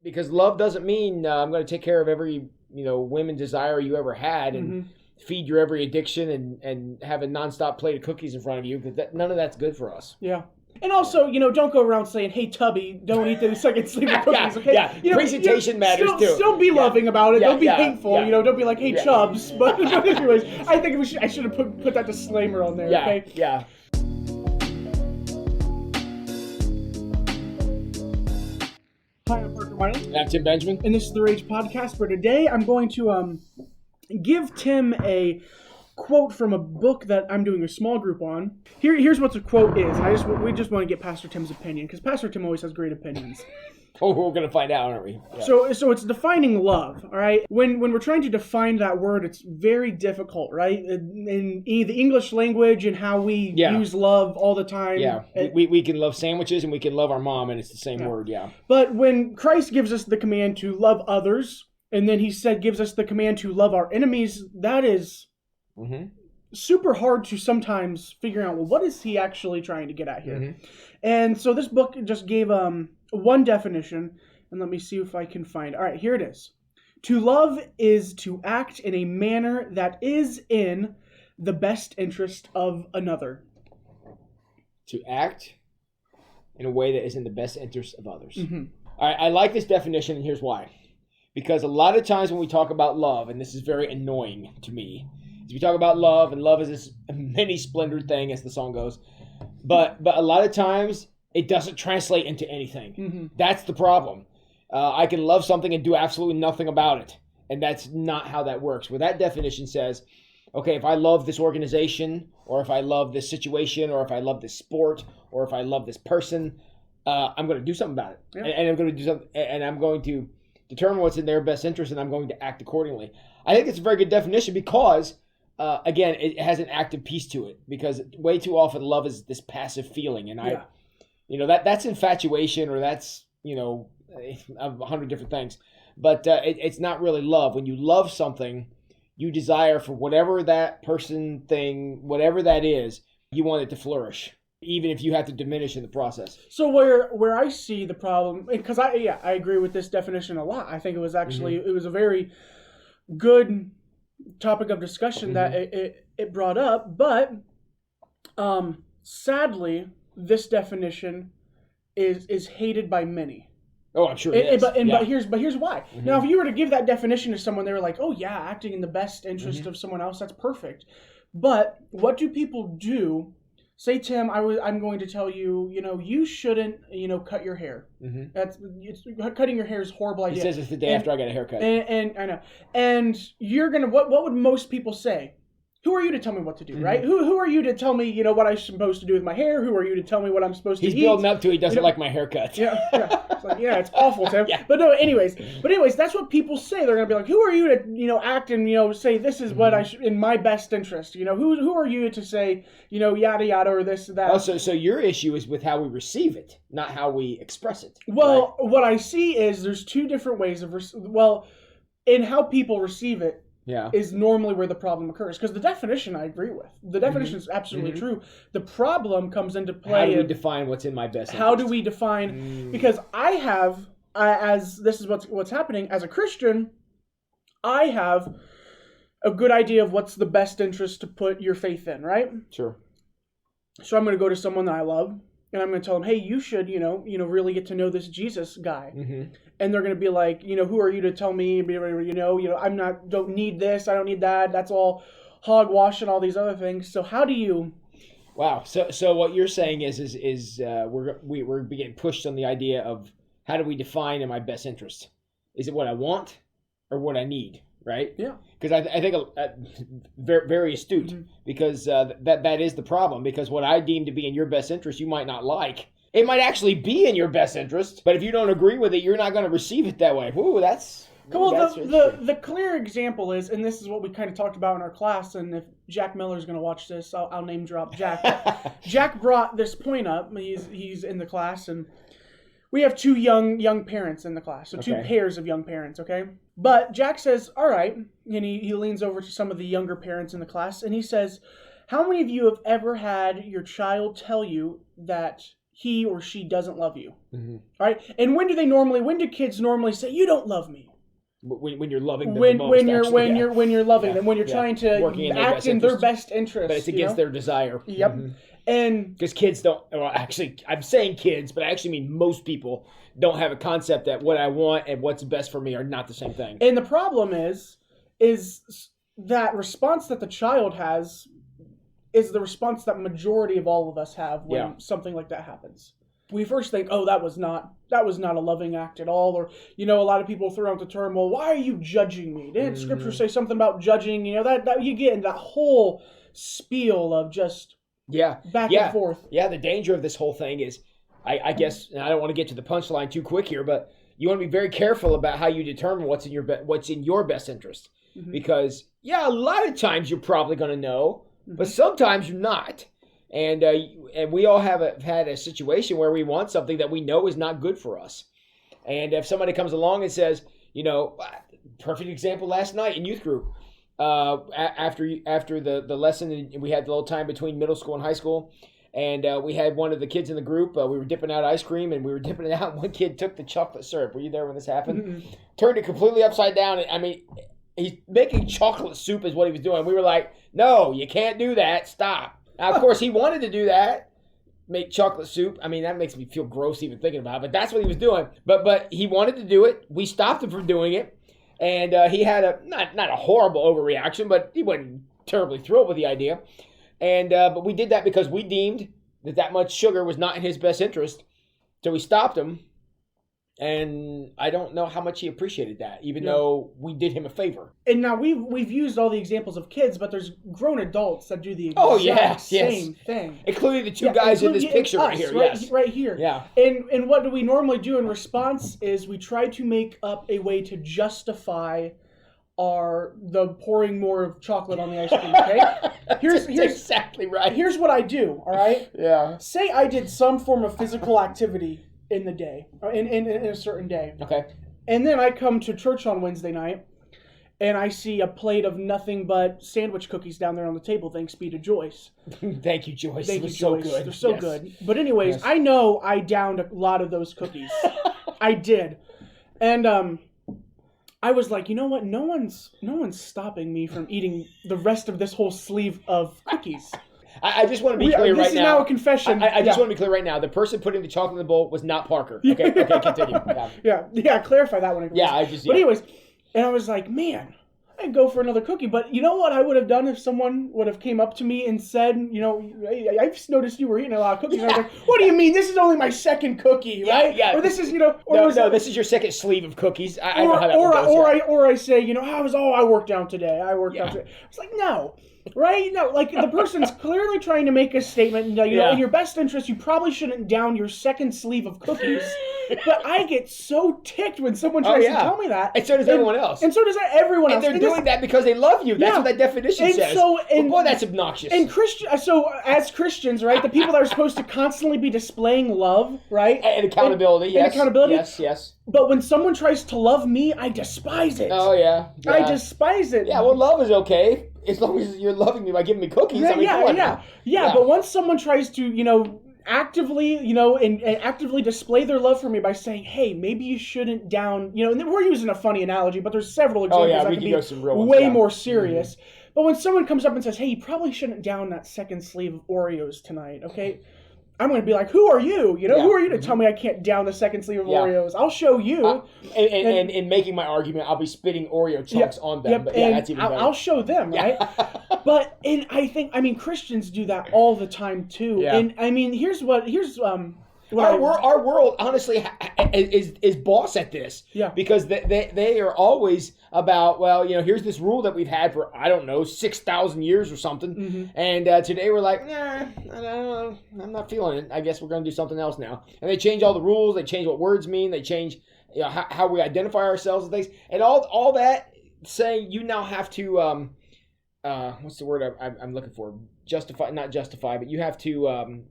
Because love doesn't mean I'm going to take care of every, women desire you ever had and feed your every addiction and have a nonstop plate of cookies in front of you, because none of that's good for us. Yeah. And also, don't go around saying, "Hey, Tubby, don't eat the second sleeve of cookies." Okay. Yeah. Presentation matters too. Still be loving about it. Don't be hateful. Yeah. Don't be like, "Hey, Chubs." But anyways, I think I should have put that disclaimer on there. Yeah. Okay. Yeah. Hi, I'm Parker Miley. And I'm Tim Benjamin. And this is the Rage Podcast. For today, I'm going to give Tim a quote from a book that I'm doing a small group on. Here's what the quote is. And we just want to get Pastor Tim's opinion, because Pastor Tim always has great opinions. Oh, we're going to find out, aren't we? Yeah. So it's defining love, all right? When we're trying to define that word, it's very difficult, right? In the English language and how we use love all the time. Yeah, we can love sandwiches and we can love our mom, and it's the same word, yeah. But when Christ gives us the command to love others, and then he gives us the command to love our enemies, that is super hard to sometimes figure out, well, what is he actually trying to get at here? And so this book just gave one definition, and let me see if I can find. All right, here it is. To love is to act in a manner that is in the best interest of another. To act in a way that is in the best interest of others. All right, I like this definition, and here's why. Because a lot of times when we talk about love, and this is very annoying to me, is we talk about love, and love is this many splendored thing, as the song goes. But a lot of times it doesn't translate into anything. That's the problem. I can love something and do absolutely nothing about it, and that's not how that works. Where that definition says, okay, if I love this organization, or if I love this situation, or if I love this sport, or if I love this person, I'm going to do something about it, and I'm going to do something, and I'm going to determine what's in their best interest, and I'm going to act accordingly. I think it's a very good definition because, again, it has an active piece to it. Because way too often, love is this passive feeling, and that's infatuation, or that's 100 different things. But it's not really love. When you love something, you desire for whatever that person, thing, whatever that is, you want it to flourish, even if you have to diminish in the process. So where I see the problem, because I agree with this definition a lot. I think it was actually it was a very good topic of discussion that it brought up. But sadly, this definition is hated by many. Oh, I'm sure it is. But here's why. Now, if you were to give that definition to someone, they were like, "Oh yeah, acting in the best interest of someone else, that's perfect." But what do people do? Say, Tim, I'm going to tell you, you shouldn't, cut your hair. Cutting your hair is a horrible idea. He says it's the day after I got a haircut. And I know. And you're gonna what would most people say? Who are you to tell me what to do, right? Who are you to tell me, what I'm supposed to do with my hair? Who are you to tell me what I'm supposed to eat? He's building up to he doesn't like my haircut. Yeah. It's like, it's awful, Tim. Yeah. But no, anyways, that's what people say. They're gonna be like, who are you to, act and say this is what I should in my best interest? Who are you to say, yada yada or this that? Oh, so your issue is with how we receive it, not how we express it. Well, right? What I see is there's two different ways of in how people receive it. Is normally where the problem occurs. Because the definition I agree with. The definition is absolutely true. The problem comes into play. How do we define what's in my best interest? How do we define? Because as this is what's happening, as a Christian, I have a good idea of what's the best interest to put your faith in, right? Sure. So I'm going to go to someone that I love, and I'm going to tell them, hey, you should, really get to know this Jesus guy. And they're going to be like, who are you to tell me, don't need this, I don't need that. That's all hogwash and all these other things. So how do you... Wow. So what you're saying is we're getting pushed on the idea of how do we define in my best interest? Is it what I want or what I need? Right? Yeah. Because I think very, very astute, because that is the problem. Because what I deem to be in your best interest, you might not like. It might actually be in your best interest, but if you don't agree with it, you're not going to receive it that way. Ooh, that's... Well, the clear example is, and this is what we kind of talked about in our class, and if Jack Miller's going to watch this, I'll name drop Jack. Jack brought this point up. He's in the class, and we have two young parents in the class, so two pairs of young parents, okay? But Jack says, all right, and he leans over to some of the younger parents in the class, and he says, how many of you have ever had your child tell you that he or she doesn't love you. Right? And when do kids normally say, you don't love me? When you're loving them when the most, when you're loving them, when you're trying to act in their best interest, but it's against their desire. Yep. And because kids don't, well, actually, I'm saying kids, but I actually mean most people don't have a concept that what I want and what's best for me are not the same thing. And the problem is that response that the child has is the response that majority of all of us have when something like that happens. We first think, oh, that was not a loving act at all. Or, a lot of people throw out the term, well, why are you judging me? Didn't Scripture say something about judging? That you get in that whole spiel of just back and forth. Yeah, the danger of this whole thing is, I guess, and I don't want to get to the punchline too quick here, but you want to be very careful about how you determine what's in your best interest. Because, a lot of times you're probably going to know, but sometimes you're not. And we all have had a situation where we want something that we know is not good for us. And if somebody comes along and says, perfect example last night in youth group, after the lesson, we had the little time between middle school and high school, and we had one of the kids in the group, we were dipping out ice cream, and we were dipping it out, and one kid took the chocolate syrup. Were you there when this happened? Turned it completely upside down. He's making chocolate soup is what he was doing. We were like, no, you can't do that. Stop. Now, of course, he wanted to do that, make chocolate soup. That makes me feel gross even thinking about it, but that's what he was doing. But he wanted to do it. We stopped him from doing it, and he had not a horrible overreaction, but he wasn't terribly thrilled with the idea. And but we did that because we deemed that much sugar was not in his best interest, so we stopped him. And I don't know how much he appreciated that, even though we did him a favor. And now we've used all the examples of kids, but there's grown adults that do the exact same thing. Including the two guys in this picture right here. Right here. Yeah. And what do we normally do in response is we try to make up a way to justify the pouring more of chocolate on the ice cream, okay? Here's exactly right. Here's what I do, all right? Yeah. Say I did some form of physical activity in the day, in a certain day. Okay. And then I come to church on Wednesday night, and I see a plate of nothing but sandwich cookies down there on the table. Thanks be to Joyce. Thank you, Joyce. Thank you, Joyce. So good. They're so good. But anyways, I know I downed a lot of those cookies. I did. And I was like, you know what? No one's stopping me from eating the rest of this whole sleeve of cookies. I just want to be clear right now. This is now a confession. I just want to be clear right now. The person putting the chocolate in the bowl was not Parker. Okay, continue. Yeah, clarify that one. But anyways, and I was like, man, I'd go for another cookie. But you know what I would have done if someone would have came up to me and said, hey, I've noticed you were eating a lot of cookies. And I was like, what do you mean? This is only my second cookie, right? Yeah. Or this is, this is your second sleeve of cookies. I know how that goes. Or I say, I worked out today. I worked out today. It's like, no. Right? Like the person's clearly trying to make a statement. In your best interest, you probably shouldn't down your second sleeve of cookies. But I get so ticked when someone tries to tell me that. And so does everyone else. And so does everyone else. And they're doing that because they love you. That's what that definition says. Boy, that's obnoxious. And as Christians, right, the people that are supposed to constantly be displaying love, right? And accountability, yes. And accountability. Yes. But when someone tries to love me, I despise it. Oh, yeah. I despise it. Yeah, well, love is okay. As long as you're loving me by giving me cookies, Yeah, but once someone tries to, actively, and actively display their love for me by saying, hey, maybe you shouldn't down, and we're using a funny analogy, but there's several examples that can be way more serious. But when someone comes up and says, hey, you probably shouldn't down that second sleeve of Oreos tonight, okay? I'm going to be like, who are you? Who are you to tell me I can't down the second sleeve of Oreos? I'll show you. And in making my argument, I'll be spitting Oreo chunks on them. But that's even better. I'll show them, right? But I think Christians do that all the time too. Yeah. And here's our world honestly is boss at this. Yeah. Because they are always about, here's this rule that we've had for, 6,000 years or something. Mm-hmm. And today we're like, nah, I'm not feeling it. I guess we're going to do something else now. And they change all the rules. They change what words mean. They change how we identify ourselves and things. And all that saying you now have to, what's the word I'm looking for? Not justify, but you have to,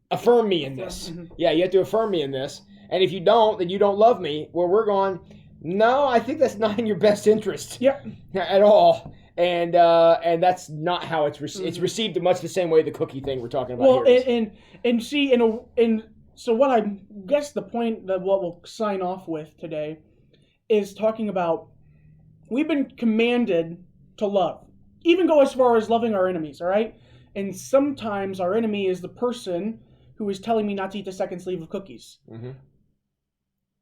affirm me in this. Mm-hmm. Yeah, you have to affirm me in this. And if you don't, then you don't love me. Well, we're going, no, I think that's not in your best interest. Yep. At all. And that's not how it's received. It's received in much the same way the cookie thing we're talking about here is. And see, in So what I guess the point that what we'll sign off with today is talking about we've been commanded to love. Even go as far as loving our enemies, all right? And sometimes our enemy is the person who is telling me not to eat the second sleeve of cookies. Mm-hmm.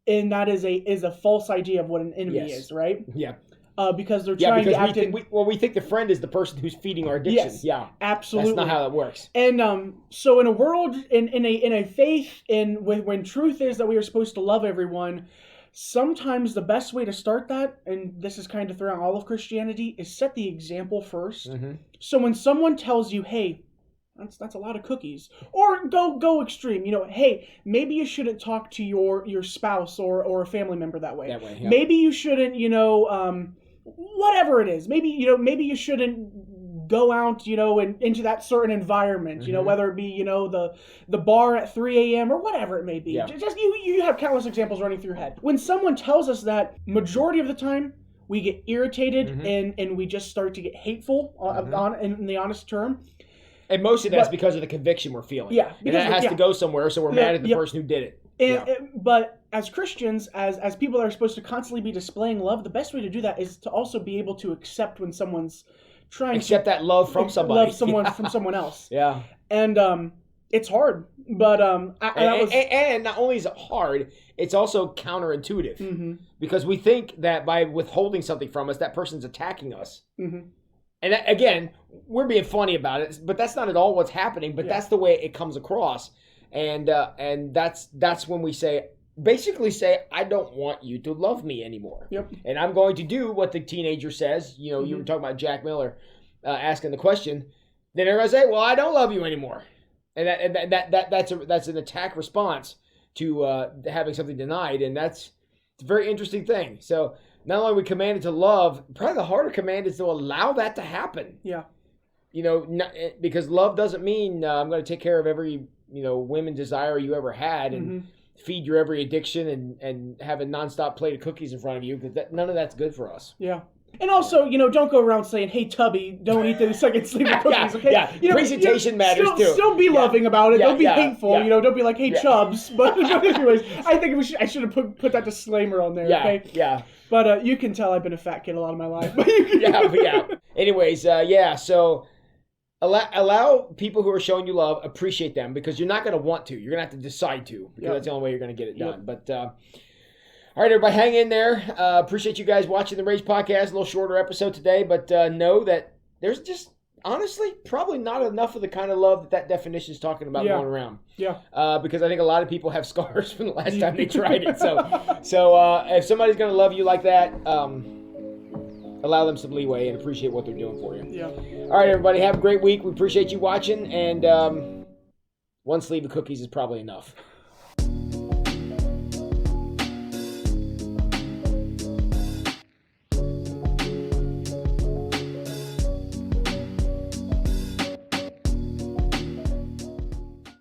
And that is a false idea of what an enemy is, right? Yeah. Because they're trying to act we think the friend is the person who's feeding our addiction. Yes, yeah, absolutely. That's not how that works. And so in a world, in a faith, when truth is that we are supposed to love everyone, sometimes the best way to start that, and this is kind of throughout all of Christianity, is set the example first. Mm-hmm. So when someone tells you, hey, that's a lot of cookies, or go extreme, hey, maybe you shouldn't talk to your spouse or a family member that way. Yeah. Maybe you shouldn't, whatever it is. Maybe you shouldn't go out, and into that certain environment, mm-hmm. Whether it be, the bar at 3 a.m. or whatever it may be. Yeah. Just you have countless examples running through your head. When someone tells us that, majority of the time, we get irritated mm-hmm. and we just start to get hateful mm-hmm. in the honest term. And most of that's because of the conviction we're feeling. Yeah. And that has to go somewhere, so we're mad at the person who did it. But as Christians, as people that are supposed to constantly be displaying love, the best way to do that is to also be able to accept when someone's trying accept that love from somebody. Love someone from someone else. Yeah. And it's hard. But and not only is it hard, it's also counterintuitive. Mm-hmm. Because we think that by withholding something from us, that person's attacking us. Mm-hmm. And that, again, we're being funny about it, but that's not at all what's happening. But that's the way it comes across, and that's when we basically say, I don't want you to love me anymore. Yep. And I'm going to do what the teenager says. Mm-hmm. You were talking about Jack Miller asking the question. Then everybody say, well, I don't love you anymore, and that's an attack response to having something denied, and it's a very interesting thing. So. Not only are we commanded to love, probably the harder command is to allow that to happen. Yeah. Because love doesn't mean I'm going to take care of every, women desire you ever had and mm-hmm. feed your every addiction and have a nonstop plate of cookies in front of you, because none of that's good for us. Yeah. And also, don't go around saying, hey, Tubby, don't eat the second sleeve of cookies, okay? Yeah, presentation matters too. Still be loving about it. Don't be hateful, don't be like, hey, Chubbs. But anyways, I think I should have put that disclaimer on there, okay? Yeah. But you can tell I've been a fat kid a lot of my life. yeah. Anyways, so allow people who are showing you love, appreciate them, because you're not going to want to. You're going to have to decide to, because that's the only way you're going to get it done. But all right, everybody, hang in there. Appreciate you guys watching the Rage Podcast. A little shorter episode today, but know that there's just, honestly, probably not enough of the kind of love that definition is talking about going around. Yeah. Because I think a lot of people have scars from the last time they tried it. So if somebody's going to love you like that, allow them some leeway and appreciate what they're doing for you. Yeah. All right, everybody, have a great week. We appreciate you watching, and one sleeve of cookies is probably enough.